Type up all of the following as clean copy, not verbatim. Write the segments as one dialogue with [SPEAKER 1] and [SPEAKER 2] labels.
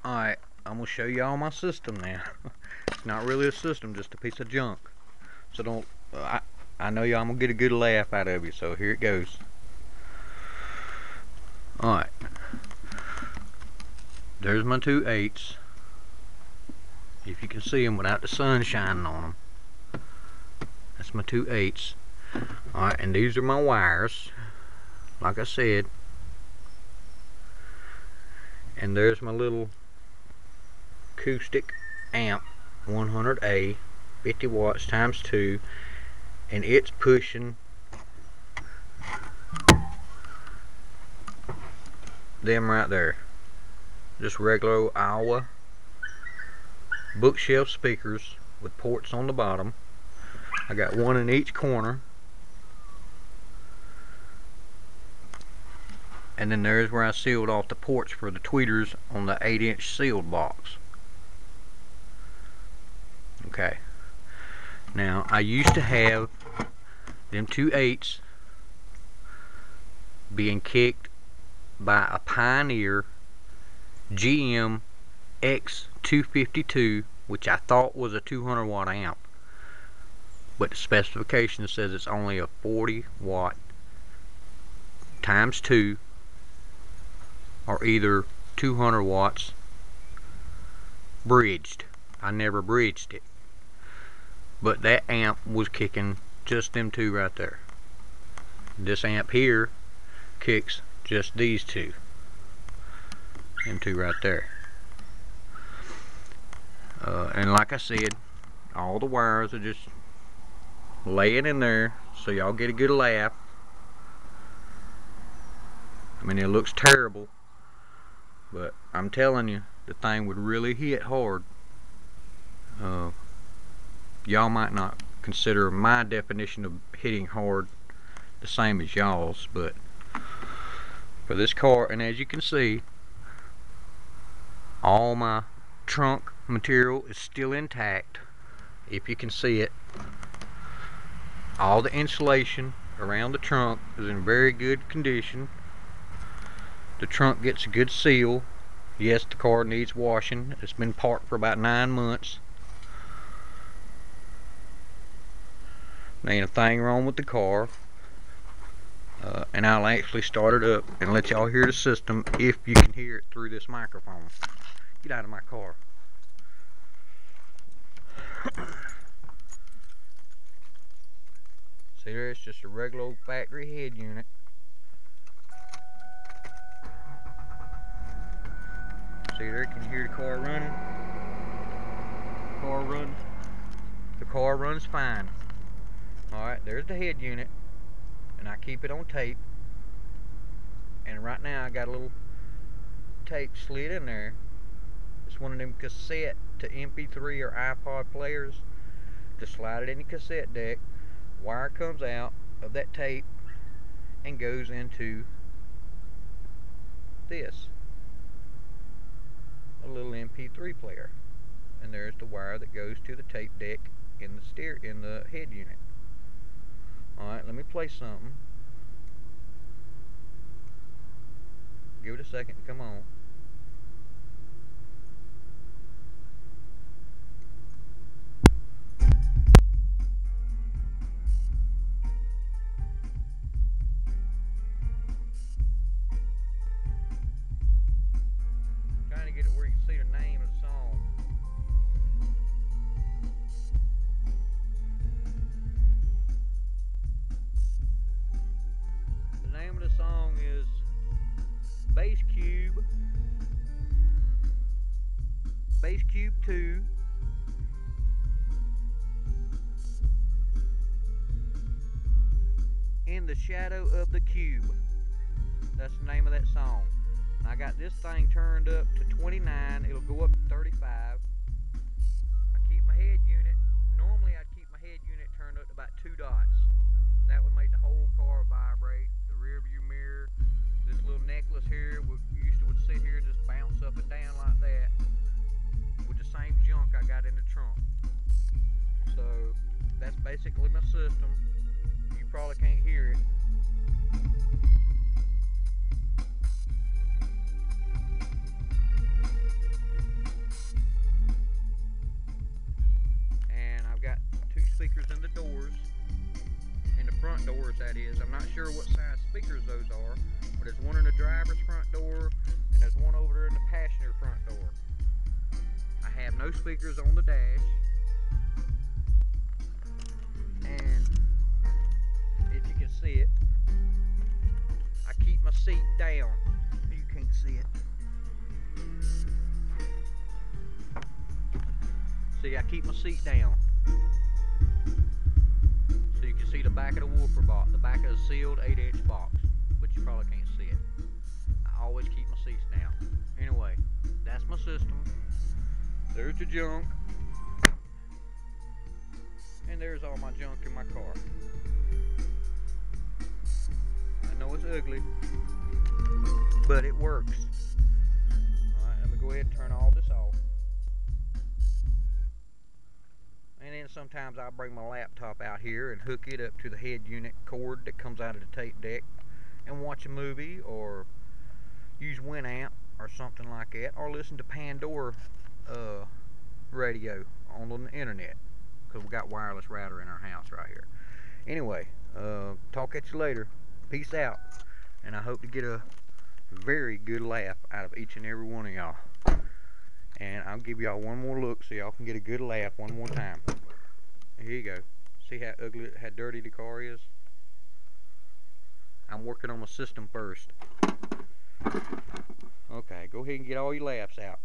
[SPEAKER 1] Alright, I'm gonna show y'all my system now. It's not really a system, just a piece of junk. So don't, I know y'all, I'm gonna get a good laugh out of you, so here it goes. Alright. There's my two 8s. If you can see them without the sun shining on them. That's my two 8s. Alright, and these are my wires, like I said. And there's my little acoustic amp, 100A, 50 watts times 2, and it's pushing them right there. Just regular old Aiwa bookshelf speakers with ports on the bottom. I got one in each corner. And then there's where I sealed off the ports for the tweeters on the 8-inch sealed box. Okay. Now, I used to have them two 8s being kicked by a Pioneer GM-X252, which I thought was a 200 watt amp. But the specification says it's only a 40 watt times 2, or either 200 watts bridged. I never bridged it. But that amp was kicking just them two right there. This amp here kicks just these two. Them two right there. And like I said, all the wires are just laying in there so y'all get a good laugh. I mean, it looks terrible, but I'm telling you, the thing would really hit hard. Y'all might not consider my definition of hitting hard the same as y'all's, but for this car, and as you can see, all my trunk material is still intact. If you can see it, all the insulation around the trunk is in very good condition. The trunk gets a good seal. Yes, the car needs washing. It's been parked for about 9 months. There ain't a thing wrong with the car. And I'll actually start it up and let y'all hear the system if you can hear it through this microphone. Get out of my car. See there, it's just a regular old factory head unit. See there, can you hear the car running? The car runs fine. Alright, there's the head unit, and I keep it on tape. And right now I got a little tape slid in there. It's one of them cassette to MP3 or iPod players. Just slide it in the cassette deck. Wire comes out of that tape and goes into this, a little MP3 player. And there's the wire that goes to the tape deck in the head unit. Alright, let me play something. Give it a second and come on. Trying to get it where you can see the name of the song. The name of the song is Bass Cube 2, In the Shadow of the Cube. That's the name of that song. And I got this thing turned up to 29. It'll go up to 35. I keep my head unit, normally I'd keep my head unit turned up to about 2 dots. And that would make the whole car vibrate. The rear view mirror, this little necklace here, would sit here and just bounce up and down like that with the same junk I got in the trunk. So that's basically my system. You probably can't hear it. sure what size speakers those are, but there's one in the driver's front door and there's one over there in the passenger front door. I have no speakers on the dash, and if you can see it, I keep my seat down. You can't see it. See, I keep my seat down so you can see the back of the woofer box, the back of the sealed 8-inch box, but you probably can't see it. I always keep my seats down. Anyway, that's my system. There's the junk, and there's all my junk in my car. I know it's ugly, but it works. Alright, let me go ahead and turn all this off. And then sometimes I'll bring my laptop out here and hook it up to the head unit cord that comes out of the tape deck and watch a movie or use Winamp or something like that, or listen to Pandora radio on the internet, because we got wireless router in our house right here. Anyway, talk at you later. Peace out, and I hope to get a very good laugh out of each and every one of y'all. And I'll give y'all one more look so y'all can get a good laugh one more time. Here you go. See how ugly, how dirty the car is? I'm working on my system first. Okay, go ahead and get all your laughs out.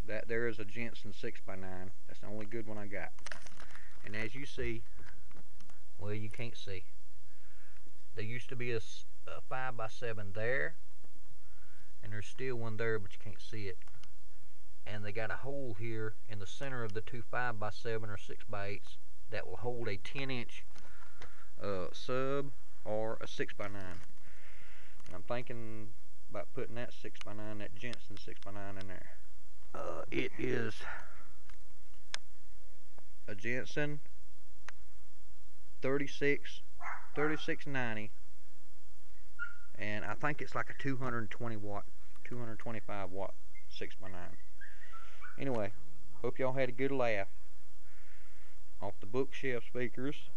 [SPEAKER 1] That there is a Jensen 6x9. That's the only good one I got. And as you see, well, you can't see. There used to be a 5x7 there, and there's still one there, but you can't see it. And they got a hole here in the center of the two 5x7 or 6x8s that will hold a 10-inch sub or a 6x9. And I'm thinking about putting that 6x9, that Jensen 6x9 in there. It is a Jensen 3690, and I think it's like a 220 watt, 225 watt 6x9. Anyway, hope y'all had a good laugh off the bookshelf speakers,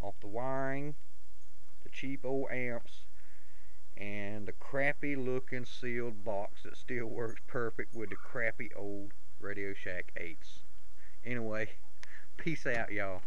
[SPEAKER 1] off the wiring, the cheap old amps, and the crappy looking sealed box that still works perfect with the crappy old Radio Shack 8s. Anyway, peace out, y'all.